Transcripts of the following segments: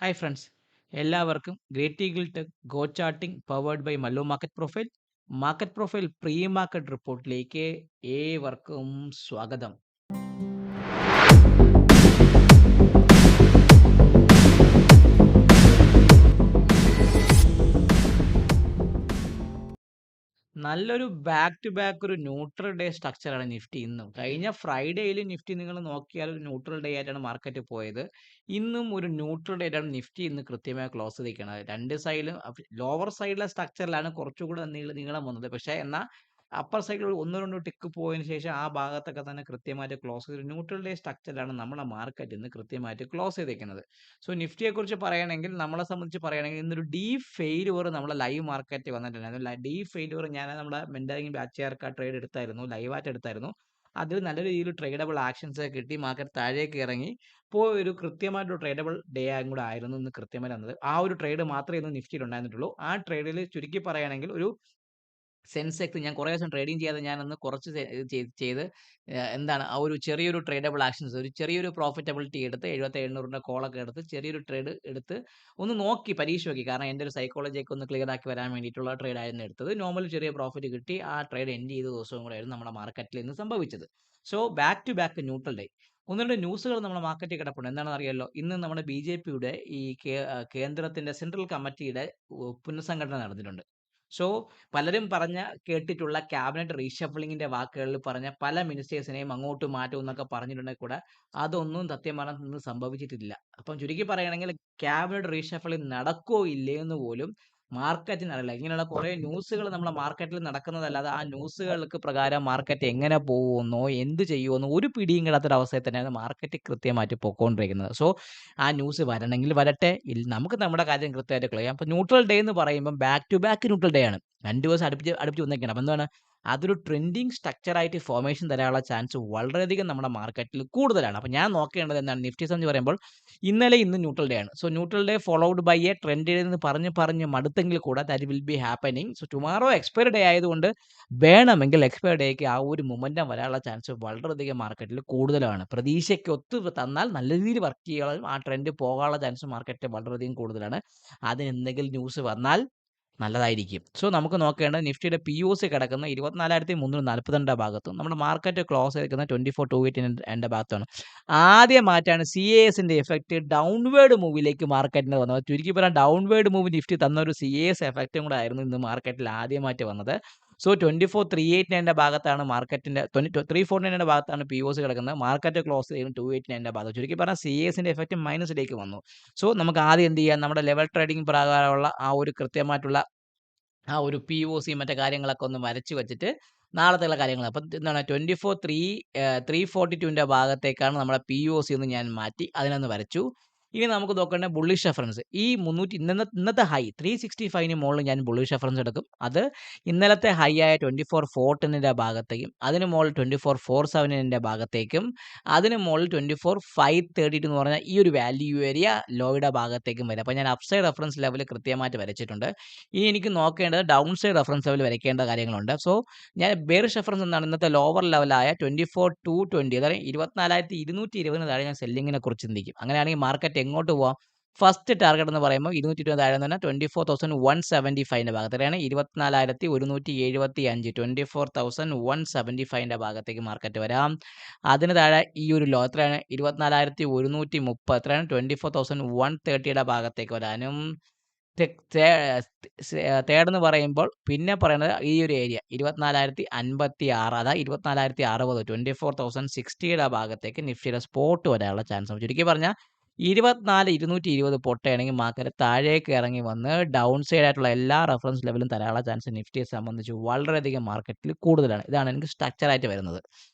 Hi friends, എല്ലാവർക്കും great eagle tech go charting powered by Mallu market profile pre market റിപ്പോർട്ടിലേക്ക് ഏവർക്കും സ്വാഗതം. നല്ലൊരു ബാക്ക് ടു ബാക്ക് ഒരു ന്യൂട്രൽ ഡേ സ്ട്രക്ചറാണ് നിഫ്റ്റി ഇന്നും. കഴിഞ്ഞ ഫ്രൈഡേയിൽ നിഫ്റ്റി നിങ്ങൾ നോക്കിയാൽ ഒരു ന്യൂട്രൽ ഡേ ആയിട്ടാണ് മാർക്കറ്റ് പോയത്. ഇന്നും ഒരു ന്യൂട്രൽ ഡേ ആയിട്ടാണ് നിഫ്റ്റി ഇന്ന് കൃത്യമായി ക്ലോസ് ചെയ്തിരിക്കുന്നത്. രണ്ട് സൈഡിലും ലോവർ സൈഡിലെ സ്ട്രക്ചറിലാണ് കുറച്ചുകൂടെ നീളം വന്നത്. പക്ഷേ എന്നാൽ അപ്പർ സൈഡിൽ ഒന്ന് രണ്ട് ടിക്ക് പോയതിന് ശേഷം ആ ഭാഗത്തൊക്കെ തന്നെ കൃത്യമായിട്ട് ക്ലോസ് ചെയ്ത് ന്യൂട്രൽ ഡേ സ്ട്രക്ചറിലാണ് നമ്മുടെ മാർക്കറ്റ് ഇന്ന് കൃത്യമായിട്ട് ക്ലോസ് ചെയ്തിരിക്കുന്നത്. സോ നിഫ്റ്റിയെക്കുറിച്ച് പറയുകയാണെങ്കിൽ നമ്മളെ സംബന്ധിച്ച് പറയുകയാണെങ്കിൽ ഇന്നൊരു ഡീപ് ഫെയിലുവർ നമ്മുടെ ലൈവ് മാർക്കറ്റ് വന്നിട്ടുണ്ടായിരുന്നു. ഡീപ് ഫെയിലുവർ ഞാൻ നമ്മുടെ മെന്ററിംഗ് ബാച്ചുകാർക്ക് ട്രേഡ് എടുത്തായിരുന്നു, ലൈവായിട്ട് എടുത്തായിരുന്നു. അതിൽ നല്ല രീതിയിൽ ട്രേഡബിൾ ആക്ഷൻസ് കിട്ടി, മാർക്കറ്റ് താഴേക്ക് ഇറങ്ങി. ഇപ്പോൾ ഒരു കൃത്യമായിട്ടൊരു ട്രേഡബിൾ ഡേ ആയും കൂടെ ആയിരുന്നു ഇന്ന് കൃത്യമായി വന്നത്. ആ ഒരു ട്രേഡ് മാത്രമേ ഇന്ന് നിഫ്റ്റിയിൽ ഉണ്ടായിരുന്നുള്ളൂ. ആ ട്രേഡിൽ ചുരുക്കി പറയുകയാണെങ്കിൽ ഒരു സെൻസെക്സ് ഞാൻ കുറേ ദിവസം ട്രേഡിംഗ് ചെയ്യാതെ ഞാനൊന്ന് കുറച്ച് ചെയ്ത് എന്താണ് ആ ഒരു ചെറിയൊരു ട്രേഡബിൾ ആക്ഷൻസ്, ഒരു ചെറിയൊരു പ്രോഫിറ്റബിലിറ്റി എടുത്ത് 7700 കോളൊക്കെ എടുത്ത് ചെറിയൊരു ട്രേഡ് എടുത്ത് ഒന്ന് നോക്കി പരീക്ഷ നോക്കി. കാരണം എൻ്റെ ഒരു സൈക്കോളജിയൊക്കെ ഒന്ന് ക്ലിയർ ആക്കി വരാൻ വേണ്ടിയിട്ടുള്ള ട്രേഡ് ആയിരുന്നു എടുത്തത്. നോർമൽ ചെറിയ പ്രോഫിറ്റ് കിട്ടി. ആ ട്രേഡ് എൻഡ് ചെയ്ത ദിവസവും കൂടെ ആയിരുന്നു നമ്മുടെ മാർക്കറ്റിൽ ഇന്ന് സംഭവിച്ചത്. So back to back neutral day. ഒന്ന് രണ്ട് ന്യൂസുകൾ നമ്മുടെ മാർക്കറ്റിൽ കിടപ്പുണ്ട്. എന്താണെന്ന് അറിയാലോ, ഇന്ന് നമ്മുടെ BJP-യുടെ ഈ കേന്ദ്രത്തിന്റെ സെൻട്രൽ കമ്മിറ്റിയുടെ പുനഃസംഘടന നടന്നിട്ടുണ്ട്. സോ പലരും കേട്ടിട്ടുള്ള ക്യാബിനറ്റ് റീഷഫിളിങ്ങിന്റെ വാക്കുകളിൽ പറഞ്ഞ പല മിനിസ്റ്റേഴ്സിനെയും അങ്ങോട്ട് മാറ്റും എന്നൊക്കെ പറഞ്ഞിട്ടുണ്ടെങ്കിൽ കൂടെ അതൊന്നും സത്യം പറഞ്ഞാൽ ഇന്ന് സംഭവിച്ചിട്ടില്ല. അപ്പം ചുരുക്കി പറയുകയാണെങ്കിൽ ക്യാബിനറ്റ് റീഷഫിളിംഗ് നടക്കോ ഇല്ലേ എന്ന് പോലും മാർക്കറ്റിന് അറിയില്ല. ഇങ്ങനെയുള്ള കുറെ ന്യൂസുകൾ നമ്മുടെ മാർക്കറ്റിൽ നടക്കുന്നതല്ലാതെ ആ ന്യൂസുകൾക്ക് പ്രകാരം മാർക്കറ്റ് എങ്ങനെ പോകുമെന്നോ എന്ത് ചെയ്യുമെന്നോ ഒരു പിടിയും കിടാത്തൊരവസ്ഥയിൽ തന്നെയാണ് മാർക്കറ്റ് കൃത്യമായിട്ട് പൊക്കോണ്ടിരിക്കുന്നത്. സോ ആ ന്യൂസ് വരണമെങ്കിൽ വരട്ടെ, നമുക്ക് നമ്മുടെ കാര്യം കൃത്യമായിട്ട് ക്ലിയർ. അപ്പോൾ ന്യൂട്രൽ ഡേ എന്ന് പറയുമ്പോൾ back to back neutral day ആണ്. 2 ദിവസം അടുപ്പിച്ച് വന്നേക്കാണ്. അപ്പം എന്താണ്, അതൊരു ട്രെൻഡിങ് സ്ട്രക്ചറായിട്ട് ഫോർമേഷൻ തരാനുള്ള ചാൻസ് വളരെയധികം നമ്മുടെ മാർക്കറ്റിൽ കൂടുതലാണ്. അപ്പോൾ ഞാൻ നോക്കേണ്ടത് എന്താണ്, നിഫ്റ്റി സംബന്ധിച്ച് പറയുമ്പോൾ ഇന്നലെ ഇന്ന് ന്യൂട്രൽ ഡേ ആണ്. So neutral day followed by a trend എന്ന് പറഞ്ഞ് മടുത്തെങ്കിൽ കൂടെ that will be happening. So tomorrow expiry day ആയതുകൊണ്ട് വേണമെങ്കിൽ എക്സ്പയറി ഡേക്ക് ആ ഒരു മൊമെന്റം വരാനുള്ള ചാൻസ് വളരെയധികം മാർക്കറ്റിൽ കൂടുതലാണ്. പ്രതീക്ഷയ്ക്ക് ഒത്തു തന്നാൽ നല്ല രീതിയിൽ വർക്ക് ചെയ്യാനും ആ ട്രെൻഡ് പോകാനുള്ള ചാൻസ് മാർക്കറ്റ് വളരെയധികം കൂടുതലാണ്. അതിന് എന്തെങ്കിലും ന്യൂസ് വന്നാൽ നല്ലതായിരിക്കും. സോ നമുക്ക് നോക്കേണ്ടത് നിഫ്റ്റിയുടെ POC കിടക്കുന്ന 24,342 ഭാഗത്തും നമ്മുടെ മാർക്കറ്റ് ക്ലോസ് ചെയ്തിരിക്കുന്ന 24,280 ഭാഗത്താണ്. ആദ്യമായിട്ടാണ് CASന്റെ എഫക്റ്റ് ഡൗൺവേർഡ് മൂവിലേക്ക് മാർക്കറ്റിന് വന്നത്. ചുരുക്കി പറയാൻ ഡൗൺവേർഡ് മൂവ് നിഫ്റ്റി തന്ന ഒരു CAS എഫക്റ്റും കൂടെ ആയിരുന്നു ഇന്ന് മാർക്കറ്റിൽ ആദ്യമായിട്ട് വന്നത്. സോ 24,389 ഭാഗത്താണ് മാർക്കറ്റിന്റെ 349 ഭാഗത്താണ് POC കിടക്കുന്നത്. മാർക്കറ്റ് ക്ലോസ് ചെയ്യുന്നത് 289 ഭാഗത്ത്. ചുരുക്കി പറഞ്ഞാൽ CASന്റെ എഫക്റ്റ് മൈനസിലേക്ക് വന്നു. സോ നമുക്ക് ആദ്യം എന്ത് ചെയ്യാം, നമ്മുടെ ലെവൽ ട്രേഡിംഗ് പ്രകാരമുള്ള ആ ഒരു കൃത്യമായിട്ടുള്ള ആ ഒരു POC മറ്റു കാര്യങ്ങളൊക്കെ ഒന്ന് വരച്ച് വെച്ചിട്ട് നാളത്തേക്കുള്ള കാര്യങ്ങൾ അപ്പം എന്താണ് 342ന്റെ ഭാഗത്തേക്കാണ് നമ്മുടെ POC എന്ന് ഞാൻ മാറ്റി അതിനൊന്ന് വരച്ചു. ഇനി നമുക്ക് നോക്കേണ്ട ബുള്ളിഷ് റെഫറൻസ്. ഈ 300 ഇന്നത്തെ ഹൈ 365ന് മുകളിൽ ഞാൻ ബുള്ളിഷ് റെഫറൻസ് എടുക്കും. അത് ഇന്നലത്തെ ഹൈ ആയ 24,410ന്റെ ഭാഗത്തേക്കും, അതിന് മുകളിൽ 24,470ന്റെ ഭാഗത്തേക്കും, അതിന് മുകളിൽ 24,532 എന്ന് പറഞ്ഞാൽ ഈ ഒരു വാല്യൂ ഏരിയ ലോയുടെ ഭാഗത്തേക്കും വരും. അപ്പോൾ ഞാൻ അപ്സൈഡ് റെഫറൻസ് ലെവൽ കൃത്യമായിട്ട് വരച്ചിട്ടുണ്ട്. ഇനി എനിക്ക് നോക്കേണ്ടത് ഡൗൺ സൈഡ് റെഫറൻസ് ലെവൽ വരയ്ക്കേണ്ട കാര്യങ്ങളുണ്ട്. സോ ഞാൻ ബെയറിഷ് റെഫറൻസ് എന്താണ്, ഇന്നത്തെ ലോവർ ലെവലായ 24,220 അതായത് 24,220 താഴെ ഞാൻ സെല്ലിങ്ങിനെ കുറിച്ച് ചിന്തിക്കും. അങ്ങനെയാണെങ്കിൽ മാർക്കറ്റ് എങ്ങോട്ട് പോവാം? ഫസ്റ്റ് ടാർഗറ്റ് എന്ന് പറയുമ്പോൾ 220 താഴെ തന്നെ 24,175ന്റെ ഭാഗത്തേക്കാണ്. 24,175 24,175ന്റെ ഭാഗത്തേക്ക് മാർക്കറ്റ് വരാം. അതിന് താഴെ ഈ ഒരു ലോ എത്രയാണ്, 24,130 എത്രയാണ്, 24,130യുടെ ഭാഗത്തേക്ക് വരാനും. തേർഡ് എന്ന് പറയുമ്പോൾ പിന്നെ പറയുന്നത് ഈ ഒരു ഏരിയ 24,056 അതാ 24,060 24,060യുടെ ഭാഗത്തേക്ക് നിഫ്റ്റിയുടെ സ്പോട്ട് വരാനുള്ള ചാൻസ് ഉണ്ട്. ചുരുക്കി പറഞ്ഞാൽ 24,220 പൊട്ടുകയാണെങ്കിൽ മാർക്കറ്റ് താഴേക്ക് ഇറങ്ങി വന്ന് ഡൗൺ സൈഡ് ആയിട്ടുള്ള എല്ലാ റെഫറൻസ് ലെവലും തരാനുള്ള ചാൻസ് നിഫ്റ്റിയെ സംബന്ധിച്ച് വളരെയധികം മാർക്കറ്റിൽ കൂടുതലാണ്. ഇതാണ് എനിക്ക് സ്ട്രക്ചറായിട്ട് വരുന്നത്.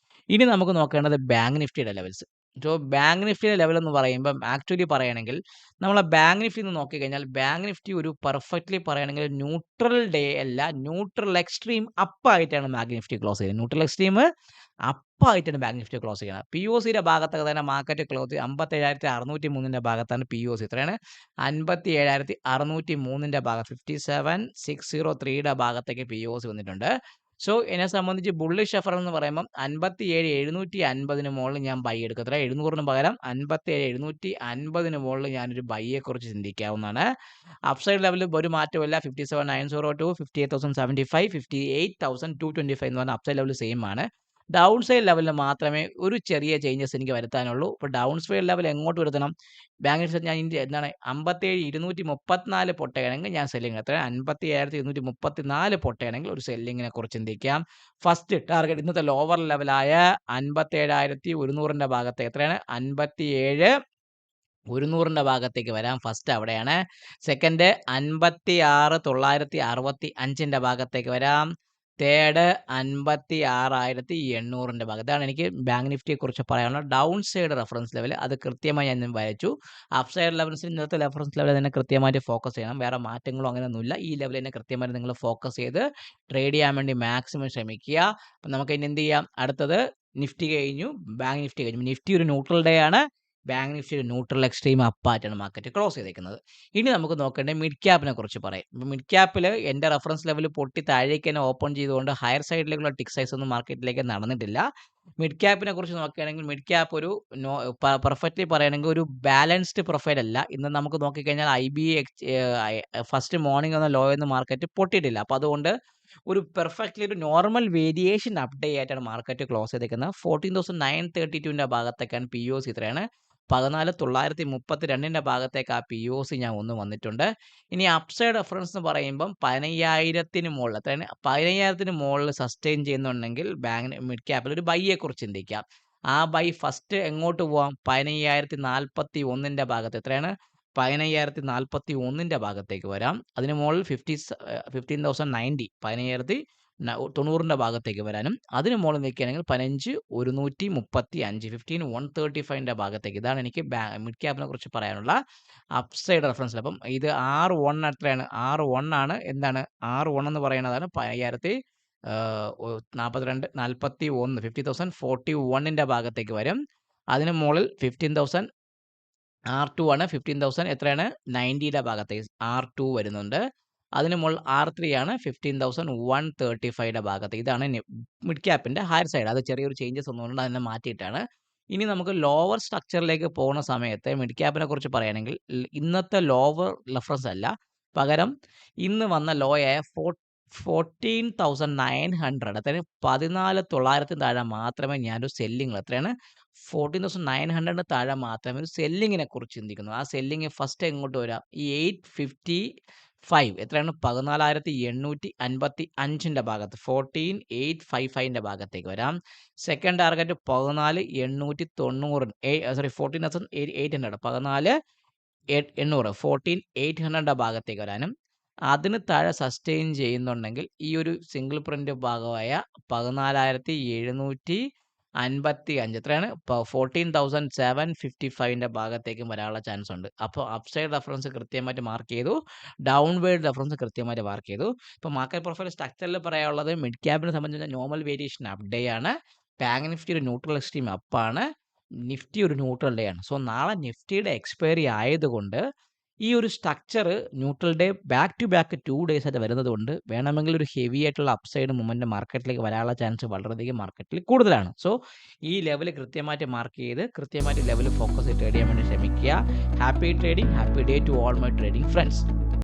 ഇനി നമുക്ക് നോക്കേണ്ടത് ബാങ്ക് നിഫ്റ്റിയുടെ ലെവൽസ്. സോ ബാങ്ക് നിഫ്റ്റിയുടെ ലെവൽ എന്ന് പറയുമ്പം ആക്ച്വലി പറയുകയാണെങ്കിൽ നമ്മളെ ബാങ്ക് നിഫ്റ്റി എന്ന് നോക്കിക്കഴിഞ്ഞാൽ ബാങ്ക് നിഫ്റ്റി ഒരു പെർഫെക്റ്റ്ലി പറയുകയാണെങ്കിൽ ന്യൂട്രൽ ഡേ അല്ല, ന്യൂട്രൽ എക്സ്ട്രീം അപ്പായിട്ടാണ് ബാങ്ക് നിഫ്റ്റി ക്ലോസ് ചെയ്യുന്നത്. ന്യൂട്രൽ എക്സ്ട്രീം അപ്പായിട്ടാണ് ബാങ്ക് നിഫ്റ്റി ക്ലോസ് ചെയ്യുന്നത്. POCയുടെ ഭാഗത്തൊക്കെ തന്നെ മാർക്കറ്റ് ക്ലോസ് 57,603ന്റെ ഭാഗത്താണ് POC. എത്രയാണ്, 57,603ന്റെ ഭാഗം 57,603യുടെ ഭാഗത്തേക്ക് POC വന്നിട്ടുണ്ട്. സോ എന്നെ സംബന്ധിച്ച് ബുള്ളിഷ് റഫറൻസ് എന്ന് പറയുമ്പം 57,750 മുകളിൽ ഞാൻ ബൈ എടുക്കും. എത്ര 700 പകരം 57,750 മുകളിൽ ഞാനൊരു ബൈയെ കുറിച്ച് ചിന്തിക്കാവുന്നതാണ്. അപ്സൈഡ് ലെവലിൽ ഒരു മാറ്റമില്ല. 57,902, 58,075, 58,225 എന്ന് പറഞ്ഞാൽ അപ്സൈഡ് ലെവൽ സെയിം ആണ്. ഡൗൺ സൈഡ് ലെവലിൽ മാത്രമേ ഒരു ചെറിയ ചേഞ്ചസ് എനിക്ക് വരുത്താനുള്ളൂ. ഇപ്പോൾ ഡൗൺ സൈഡ് ലെവൽ എങ്ങോട്ട് വരുത്തണം? ബാങ്ക് നിഫ്റ്റി ഞാൻ എന്താണ് 57,234 പൊട്ടുകയാണെങ്കിൽ ഞാൻ സെല്ലിങ് എത്ര 57,234 പൊട്ടുകയാണെങ്കിൽ ഒരു സെല്ലിങ്ങിനെ കുറിച്ച് ചിന്തിക്കാം. ഫസ്റ്റ് ടാർഗറ്റ് ഇന്നത്തെ ലോവർ ലെവലായ 57,100ന്റെ ഭാഗത്ത് എത്രയാണ് 57,100ന്റെ ഭാഗത്തേക്ക് വരാം. ഫസ്റ്റ് അവിടെയാണ്. സെക്കൻഡ് 56,965ന്റെ ഭാഗത്തേക്ക് വരാം. തേർഡ് 56,800ന്റെ ഭാഗം. ഇതാണ് എനിക്ക് ബാങ്ക് നിഫ്റ്റിയെ കുറിച്ച് പറയാനുള്ള ഡൗൺ സൈഡ് റെഫറൻസ് ലെവൽ. അത് കൃത്യമായി ഞാൻ വരച്ചു. അപ്പ് സൈഡ് ലെവൽസിൽ ഇന്നത്തെ റെഫറൻസ് ലെവൽ തന്നെ കൃത്യമായിട്ട് ഫോക്കസ് ചെയ്യണം. വേറെ മാറ്റങ്ങളോ അങ്ങനെയൊന്നുമില്ല. ഈ ലെവൽ തന്നെ കൃത്യമായിട്ട് നിങ്ങൾ ഫോക്കസ് ചെയ്ത് ട്രേഡ് ചെയ്യാൻ വേണ്ടി മാക്സിമം ശ്രമിക്കുക. അപ്പം നമുക്ക് ഇനി എന്ത് ചെയ്യാം? അടുത്തത് നിഫ്റ്റി കഴിഞ്ഞു, ബാങ്ക് നിഫ്റ്റി കഴിഞ്ഞു. നിഫ്റ്റി ഒരു ന്യൂട്രൽ ഡേ ആണ്. ബാങ്ക് നിഫ്റ്റി ഒരു ന്യൂട്രൽ എക്സ്ട്രീം അപ്പായിട്ടാണ് മാർക്കറ്റ് ക്ലോസ് ചെയ്തേക്കുന്നത്. ഇനി നമുക്ക് നോക്കേണ്ടത് മിഡ് ക്യാപ്പിനെ കുറിച്ച് പറയാം. മിഡ് ക്യാപ്പിൽ എൻ്റെ റെഫറൻസ് ലെവൽ പൊട്ടി താഴേക്ക് തന്നെ ഓപ്പൺ ചെയ്തുകൊണ്ട് ഹയർ സൈഡിലേക്കുള്ള ടിക്ക് സൈസ് ഒന്നും മാർക്കറ്റിലേക്ക് നടന്നിട്ടില്ല. മിഡ് ക്യാപ്പിനെ കുറിച്ച് നോക്കുകയാണെങ്കിൽ മിഡ് ക്യാപ്പ് ഒരു പെർഫെക്റ്റ്ലി പറയുകയാണെങ്കിൽ ഒരു ബാലൻസ്ഡ് പ്രൊഫൈൽ അല്ല. ഇന്ന് നമുക്ക് നോക്കിക്കഴിഞ്ഞാൽ ഫസ്റ്റ് മോർണിംഗ് എന്ന ലോ എന്ന് മാർക്കറ്റ് പൊട്ടിയിട്ടില്ല. അപ്പോൾ അതുകൊണ്ട് ഒരു പെർഫെക്റ്റ്ലി ഒരു നോർമൽ വേരിയേഷൻ അപ്ഡേറ്റ് ആയിട്ടാണ് മാർക്കറ്റ് ക്ലോസ് ചെയ്തേക്കുന്നത്. 14,932ന്റെ ഭാഗത്തേക്കാണ് പി ഒ സി ഇത്രയാണ്. 14,932ന്റെ ഭാഗത്തേക്ക് ആ പി ഒ സി ഞാൻ ഒന്ന് വന്നിട്ടുണ്ട്. ഇനി അപ്സൈഡ് റെഫറൻസ് എന്ന് പറയുമ്പം 15,000 മുകളിൽ എത്രയാണ് 15,000 മുകളിൽ സസ്റ്റെയിൻ ചെയ്യുന്നുണ്ടെങ്കിൽ ബാങ്ക് മിഡ് ക്യാപ്പിൽ ഒരു ബൈയെ കുറിച്ച് ചിന്തിക്കാം. ആ ബൈ ഫസ്റ്റ് എങ്ങോട്ട് പോവാം? 15,041ന്റെ ഭാഗത്ത് എത്രയാണ് 15,041ന്റെ ഭാഗത്തേക്ക് വരാം. അതിന് മുകളിൽ 15,090 15,090ന്റെ ഭാഗത്തേക്ക് വരാനും അതിന് മുകളിൽ നിൽക്കുകയാണെങ്കിൽ 15,135 15,135ന്റെ ഭാഗത്തേക്ക്. ഇതാണ് എനിക്ക് മിഡ് ക്യാപ്പിനെ കുറിച്ച് പറയാനുള്ള അപ്സൈഡ് റെഫറൻസ്. അപ്പം ഇത് R1 എത്രയാണ്? R1 ആണ്. എന്താണ് R1 എന്ന് പറയുന്നതാണ് 50,041ന്റെ ഭാഗത്തേക്ക് വരും. അതിന് മുകളിൽ 15,000 R2 ആണ്. 15,000 എത്രയാണ് 90യുടെ ഭാഗത്തേക്ക് R2 വരുന്നുണ്ട്. അതിന് മുകളിൽ R3 ആണ്. 15,135യുടെ ഭാഗത്ത്. ഇതാണ് മിഡ് ക്യാപ്പിന്റെ ഹയർ സൈഡ്. അത് ചെറിയൊരു ചേഞ്ചസ് ഒന്നുകൊണ്ട് അതിനെ മാറ്റിയിട്ടാണ്. ഇനി നമുക്ക് ലോവർ സ്ട്രക്ചറിലേക്ക് പോകുന്ന സമയത്ത് മിഡ് ക്യാപ്പിനെ കുറിച്ച് പറയുകയാണെങ്കിൽ ഇന്നത്തെ ലോവർ റെഫറൻസ് അല്ല, പകരം ഇന്ന് വന്ന ലോയായ 14,900 അതായത് 14,900 താഴെ മാത്രമേ ഞാനൊരു സെല്ലിങ് എത്രയാണ് 14,900 താഴെ മാത്രമേ ഒരു സെല്ലിങ്ങിനെ കുറിച്ച് ചിന്തിക്കുന്നു. ആ സെല്ലിങ് ഫസ്റ്റ് എങ്ങോട്ട് വരാം? ഈ 855 എത്രയാണ് 14,855ന്റെ ഭാഗത്ത് 14,855ന്റെ ഭാഗത്തേക്ക് വരാം. സെക്കൻഡ് ടാർഗറ്റ് 14,890 14,800 14,800 14,800ന്റെ ഭാഗത്തേക്ക് വരാനും അതിന് താഴെ സസ്റ്റെയിൻ ചെയ്യുന്നുണ്ടെങ്കിൽ ഈ ഒരു സിംഗിൾ പ്രിന്റ് ഭാഗമായ 14,755 എത്രയാണ് 14,755ന്റെ ഭാഗത്തേക്കും വരാനുള്ള ചാൻസ് ഉണ്ട്. അപ്പോൾ അപ്സൈഡ് റെഫറൻസ് കൃത്യമായിട്ട് മാർക്ക് ചെയ്തു, ഡൗൺ വേർഡ് റെഫറൻസ് കൃത്യമായിട്ട് മാർക്ക് ചെയ്തു. ഇപ്പോൾ മാർക്കറ്റ് പ്രൊഫൈൽ സ്ട്രക്ചറിൽ പറയാനുള്ളത് മിഡ് ക്യാപ്പിനെ സംബന്ധിച്ച നോർമൽ വേരിയേഷൻ അപ്പ് ഡേ ആണ്. ബാങ്ക് നിഫ്റ്റി ഒരു ന്യൂട്രൽ എക്സ്ട്രീം അപ്പാണ്. നിഫ്റ്റി ഒരു ന്യൂട്രൽ ഡേ ആണ്. സോ നാളെ നിഫ്റ്റിയുടെ എക്സ്പയറി ആയതുകൊണ്ട് ഈ ഒരു structure neutral day back to back 2 days ആയിട്ട് വരുന്നത് കൊണ്ട് വേണമെങ്കിൽ ഒരു ഹെവി ആയിട്ടുള്ള അപ്സൈഡ് മൂവ്മെന്റ് മാർക്കറ്റിലേക്ക് വരാനുള്ള ചാൻസ് വളരെയധികം മാർക്കറ്റിൽ കൂടുതലാണ്. സോ ഈ ലെവൽ കൃത്യമായിട്ട് മാർക്ക് ചെയ്ത് കൃത്യമായിട്ട് ലെവൽ ഫോക്കസ് ചെയ്ത് ട്രേഡ് ചെയ്യാൻ വേണ്ടി ശ്രമിക്കുക. Happy trading, happy day to all my trading friends.